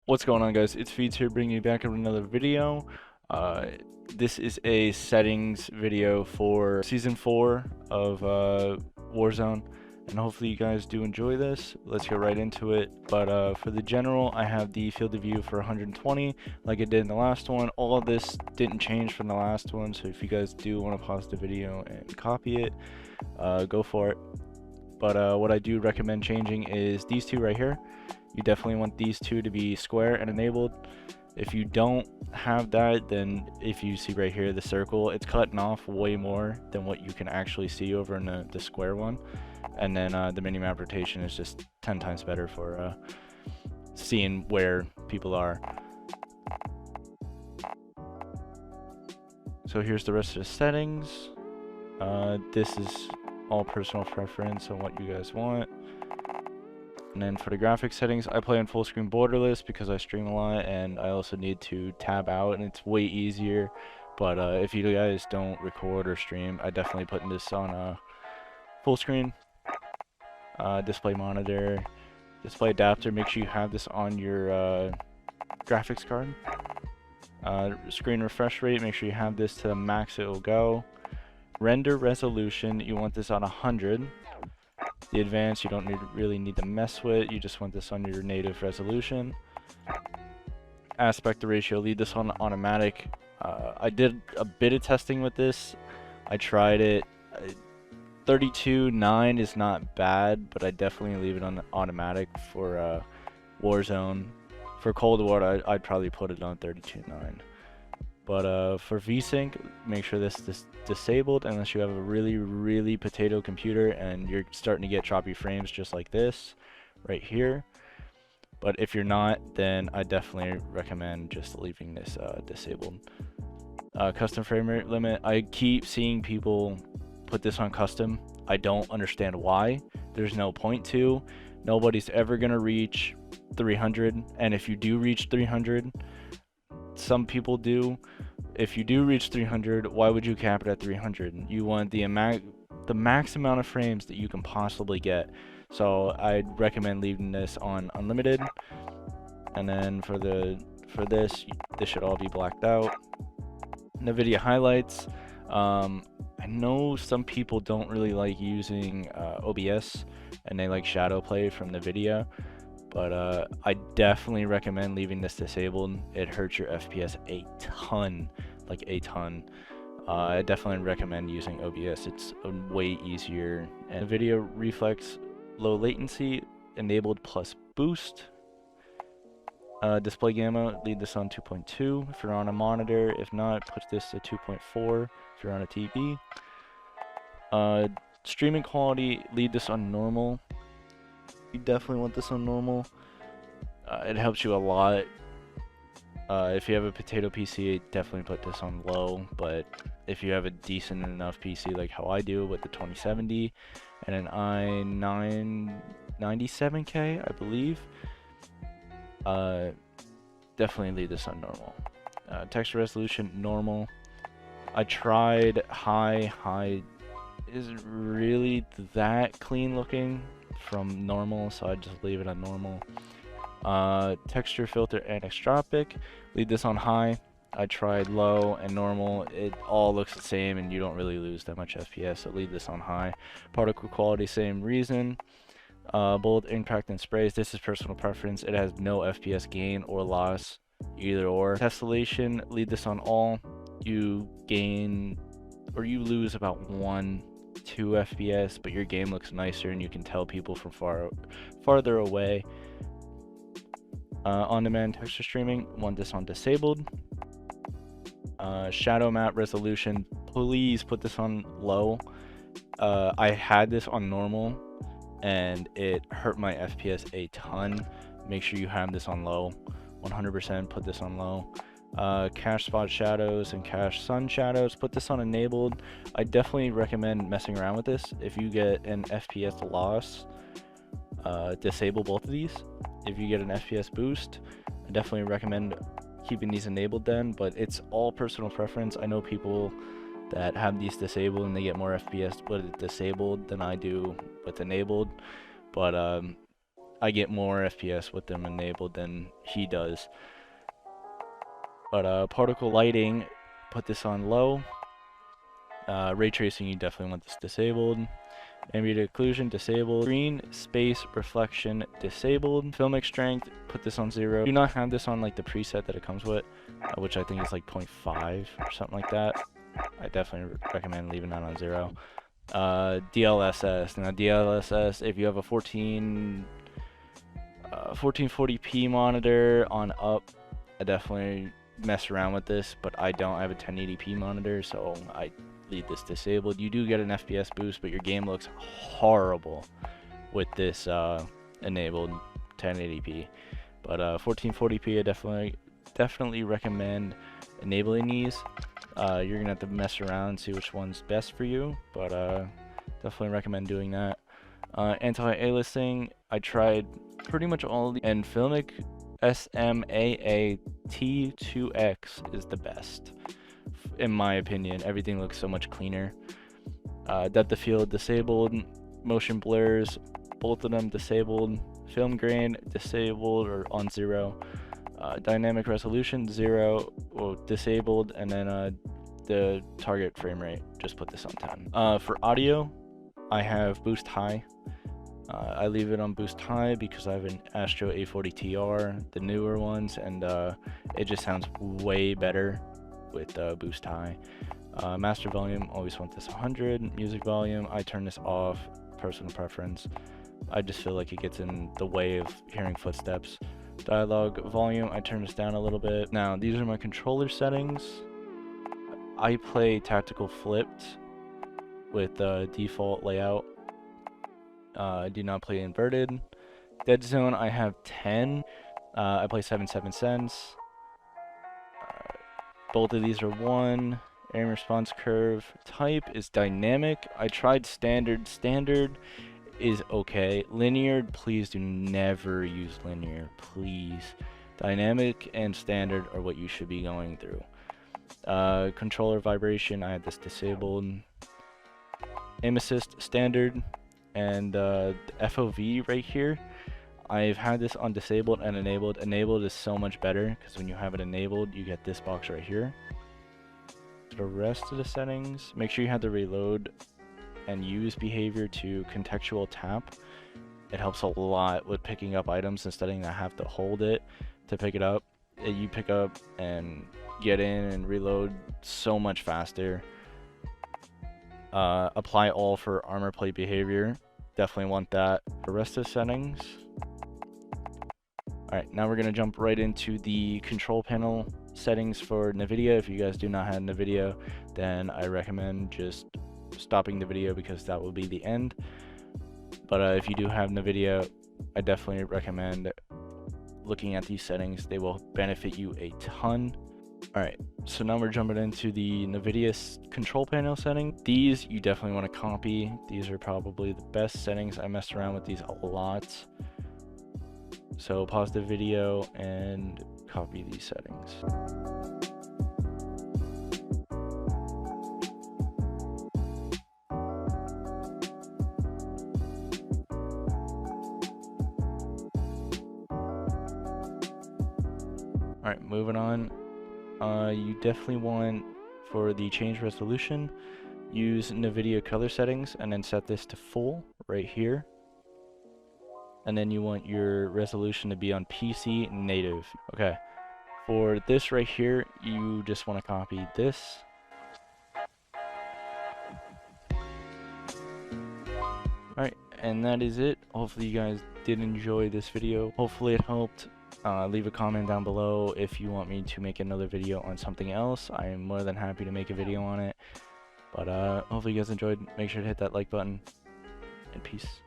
What's going on, guys? It's Feeds here, bringing you back with another video. This is a settings video for Season 4 of Warzone, and hopefully you guys do enjoy this. Let's get right into it. But for the general, I have the field of view for 120, like I did in the last one. All of this didn't change from the last one, so if you guys do want to pause the video and copy it, go for it. But what I do recommend changing is these two right here. You definitely want these two to be square and enabled. If you don't have that, then if you see right here the circle, it's cutting off way more than what you can actually see over in the square one. And then the minimap rotation is just 10 times better for seeing where people are. So here's the rest of the settings. This is all personal preference on what you guys want. And then for the graphics settings, I play on full screen borderless because I stream a lot, and I also need to tab out, and it's way easier. But if you guys don't record or stream, I definitely put this on full screen. Display monitor, display adapter, make sure you have this on your graphics card. Screen refresh rate, make sure you have this to the max it will go. Render resolution, you want this on 100. The advanced you don't really need to mess with, you just want this on your native resolution. Aspect ratio, leave this on automatic. I did a bit of testing with this. I tried it. 32:9 is not bad, but I definitely leave it on automatic for Warzone. For Cold War, I'd probably put it on 32:9. But for VSync, make sure this is disabled unless you have a really potato computer and you're starting to get choppy frames just like this right here. But if you're not, then I definitely recommend just leaving this disabled. Custom frame rate limit, I keep seeing people put this on custom. I don't understand why. There's no point to. Nobody's ever gonna reach 300, and if you do reach 300, some people do. If you do reach 300, why would you cap it at 300? You want the max amount of frames that you can possibly get. So I'd recommend leaving this on unlimited. And then for this should all be blacked out. Nvidia highlights. I know some people don't really like using OBS, and they like shadow play from Nvidia. But I definitely recommend leaving this disabled. It hurts your FPS a ton, like a ton. I definitely recommend using OBS. It's way easier. And video reflex, low latency, enabled plus boost. Display gamma, leave this on 2.2 if you're on a monitor. If not, put this to 2.4 if you're on a TV. Streaming quality, leave this on normal. You definitely want this on normal. It helps you a lot. If you have a potato PC, definitely put this on low. But if you have a decent enough PC like how I do with the 2070 and an i9 97K, I believe, definitely leave this on normal. Texture resolution, normal. I tried high. High isn't really that clean looking from normal, so I just leave it on normal. Texture filter anisotropic, leave this on high. I tried low and normal, it all looks the same and you don't really lose that much FPS, so leave this on high. Particle quality, same reason. Bold, impact, and sprays, this is personal preference. It has no FPS gain or loss, either or. Tessellation, leave this on all. You gain or you lose about 1-2 FPS, but your game looks nicer and you can tell people from farther away. On-demand texture streaming, want this on disabled. Shadow map resolution, please put this on low. I had this on normal and it hurt my FPS a ton. Make sure you have this on low. 100% put this on low. Cache spot shadows and cache sun shadows, put this on enabled. I definitely recommend messing around with this. If you get an FPS loss, disable both of these. If you get an FPS boost, I definitely recommend keeping these enabled then, but it's all personal preference. I know people that have these disabled and they get more FPS with it disabled than I do with enabled, but I get more FPS with them enabled than he does. But particle lighting, put this on low. Ray tracing, you definitely want this disabled. Ambient occlusion disabled. Screen space reflection disabled. Filmic strength, put this on 0. Do not have this on like the preset that it comes with, which I think is like 0.5 or something like that. I definitely recommend leaving that on 0. DLSS. Now DLSS, if you have a 1440p monitor on up, I definitely mess around with this, but I don't. I have a 1080p monitor, so I leave this disabled. You do get an FPS boost, but your game looks horrible with this enabled 1080p. But 1440p, I definitely recommend enabling these. You're gonna have to mess around and see which one's best for you, but definitely recommend doing that. Anti-aliasing, I tried pretty much all of the, and Filmic SMAA-T2X is the best, in my opinion. Everything looks so much cleaner. Depth of field disabled, motion blurs, both of them disabled, film grain disabled or on 0, dynamic resolution 0 or disabled, and then the target frame rate, just put this on 10. For audio, I have boost high. I leave it on boost high because I have an Astro A40TR, the newer ones, and it just sounds way better with boost high. Master volume, always want this 100. Music volume, I turn this off, personal preference. I just feel like it gets in the way of hearing footsteps. Dialogue volume, I turn this down a little bit. Now, these are my controller settings. I play tactical flipped with default layout. I do not play inverted. Dead zone, I have 10. I play 7/7 cents. Both of these are 1. Aim response curve type is dynamic. I tried standard. Standard is okay. Linear, please do never use linear, please. Dynamic and standard are what you should be going through. Controller vibration, I have this disabled. Aim assist standard, and FOV right here, I've had this on disabled and enabled. Enabled is so much better because when you have it enabled, you get this box right here. The rest of the settings, make sure you have the reload and use behavior to contextual tap. It helps a lot with picking up items instead of have to hold it to pick it up. You pick up and get in and reload so much faster. Apply all for armor plate behavior. Definitely want that. The rest of the settings. Alright, now we're going to jump right into the control panel settings for Nvidia. If you guys do not have Nvidia, then I recommend just stopping the video because that will be the end. But if you do have Nvidia, I definitely recommend looking at these settings. They will benefit you a ton. Alright, so now we're jumping into the Nvidia control panel setting. These you definitely want to copy. These are probably the best settings. I messed around with these a lot. So pause the video and copy these settings. Alright, moving on. You definitely want, for the change resolution, use Nvidia color settings and then set this to full right here. And then you want your resolution to be on PC native. Okay, for this right here, you just want to copy this. Alright, and that is it. Hopefully you guys did enjoy this video. Hopefully it helped. Leave a comment down below if you want me to make another video on something else. I am more than happy to make a video on it. But hopefully you guys enjoyed. Make sure to hit that like button, and peace.